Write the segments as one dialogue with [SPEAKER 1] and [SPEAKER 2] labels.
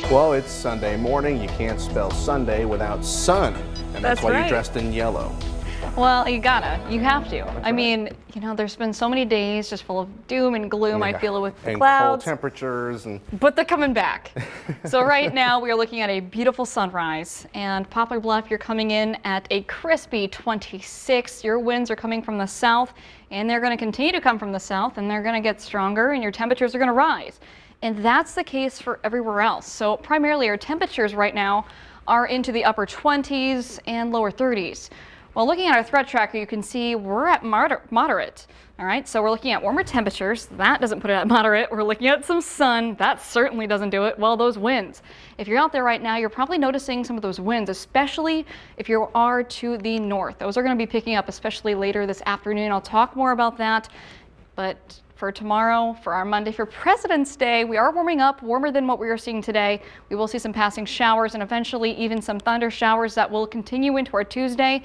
[SPEAKER 1] Well, it's Sunday morning. You can't spell Sunday without sun, and that's why
[SPEAKER 2] right.
[SPEAKER 1] you're dressed in yellow.
[SPEAKER 2] Well, you have to. I mean, you know, there's been so many days just full of doom and gloom. I feel it with the
[SPEAKER 1] and
[SPEAKER 2] clouds.
[SPEAKER 1] cold temperatures
[SPEAKER 2] But they're coming back. So right now we are looking at a beautiful sunrise, and Poplar Bluff, you're coming in at a crispy 26. Your winds are coming from the south, and they're going to continue to come from the south, and they're going to get stronger, and your temperatures are going to rise. And that's the case for everywhere else. So primarily our temperatures right now are into the upper 20s and lower 30s. Well, looking at our threat tracker, you can see we're at moderate. All right, so we're looking at warmer temperatures. That doesn't put it at moderate. We're looking at some sun. That certainly doesn't do it. Well, those winds. If you're out there right now, you're probably noticing some of those winds, especially if you are to the north. Those are going to be picking up, especially later this afternoon. I'll talk more about that. But for tomorrow, for our Monday, for President's Day, we are warming up, warmer than what we are seeing today. We will see some passing showers and eventually even some thunder showers that will continue into our Tuesday.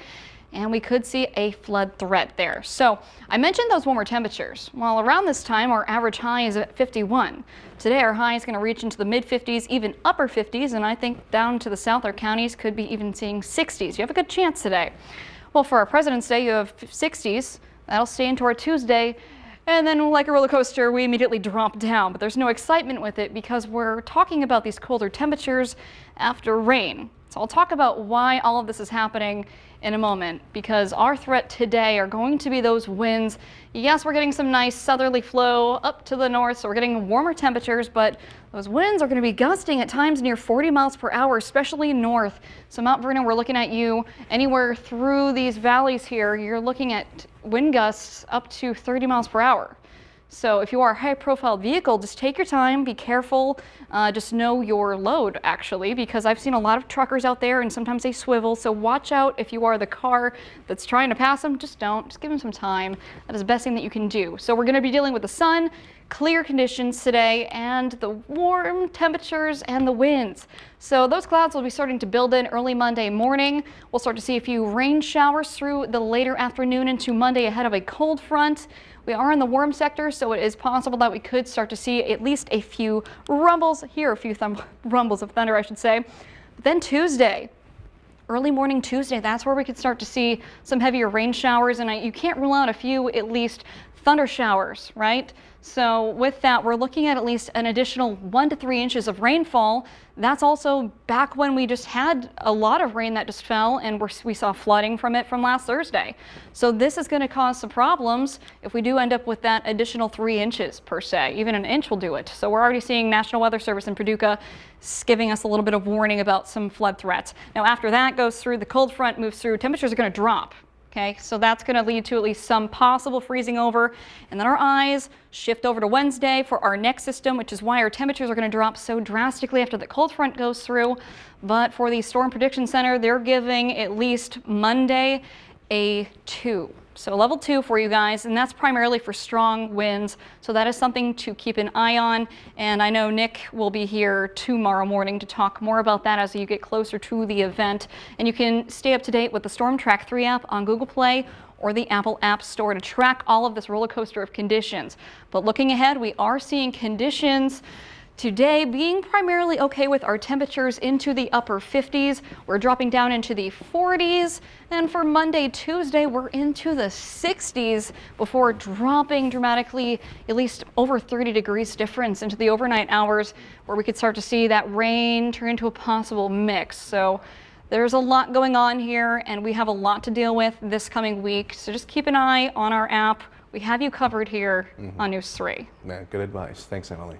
[SPEAKER 2] And we could see a flood threat there. So I mentioned those warmer temperatures. Well, around this time, our average high is at 51. Today, our high is going to reach into the mid 50s, even upper 50s. And I think down to the south, our counties could be even seeing 60s. You have a good chance today. Well, for our President's Day, you have 60s. That'll stay into our Tuesday. And then like a roller coaster, we immediately drop down. But there's no excitement with it because we're talking about these colder temperatures after rain. So I'll talk about why all of this is happening in a moment, because our threat today are going to be those winds. Yes, we're getting some nice southerly flow up to the north, so we're getting warmer temperatures, but those winds are going to be gusting at times near 40 miles per hour, especially north. So Mount Vernon, we're looking at you anywhere through these valleys here. You're looking at wind gusts up to 30 miles per hour. So if you are a high-profile vehicle, just take your time, be careful, just know your load, actually, because I've seen a lot of truckers out there and sometimes they swivel, so watch out if you are the car that's trying to pass them. Just don't. Just give them some time. That is the best thing that you can do. So we're going to be dealing with the sun, clear conditions today, and the warm temperatures and the winds. So those clouds will be starting to build in early Monday morning. We'll start to see a few rain showers through the later afternoon into Monday ahead of a cold front. We are in the warm sector, so it is possible that we could start to see at least a few rumbles, hear a few rumbles of thunder, I should say. But then Tuesday, early morning Tuesday, that's where we could start to see some heavier rain showers, and you can't rule out a few, at least, thunder showers, right? So with that, we're looking at least an additional 1 to 3 inches of rainfall. That's also back when we just had a lot of rain that just fell, and we saw flooding from it from last Thursday. So this is going to cause some problems if we do end up with that additional 3 inches per se. Even an inch will do it. So we're already seeing National Weather Service in Paducah giving us a little bit of warning about some flood threats. Now after that goes through, the cold front moves through, temperatures are going to drop. Okay, so that's going to lead to at least some possible freezing over. And then our eyes shift over to Wednesday for our next system, which is why our temperatures are going to drop so drastically after the cold front goes through. But for the Storm Prediction Center, they're giving at least Monday a 2. So level 2 for you guys, and that's primarily for strong winds. So that is something to keep an eye on. And I know Nick will be here tomorrow morning to talk more about that as you get closer to the event. And you can stay up to date with the Storm Track 3 app on Google Play or the Apple App Store to track all of this roller coaster of conditions. But looking ahead, we are seeing conditions today being primarily okay with our temperatures into the upper 50s. We're dropping down into the 40s. And for Monday, Tuesday, we're into the 60s before dropping dramatically, at least over 30 degrees difference into the overnight hours, where we could start to see that rain turn into a possible mix. So there's a lot going on here, and we have a lot to deal with this coming week. So just keep an eye on our app. We have you covered here on News 3.
[SPEAKER 1] Yeah, good advice. Thanks, Emily.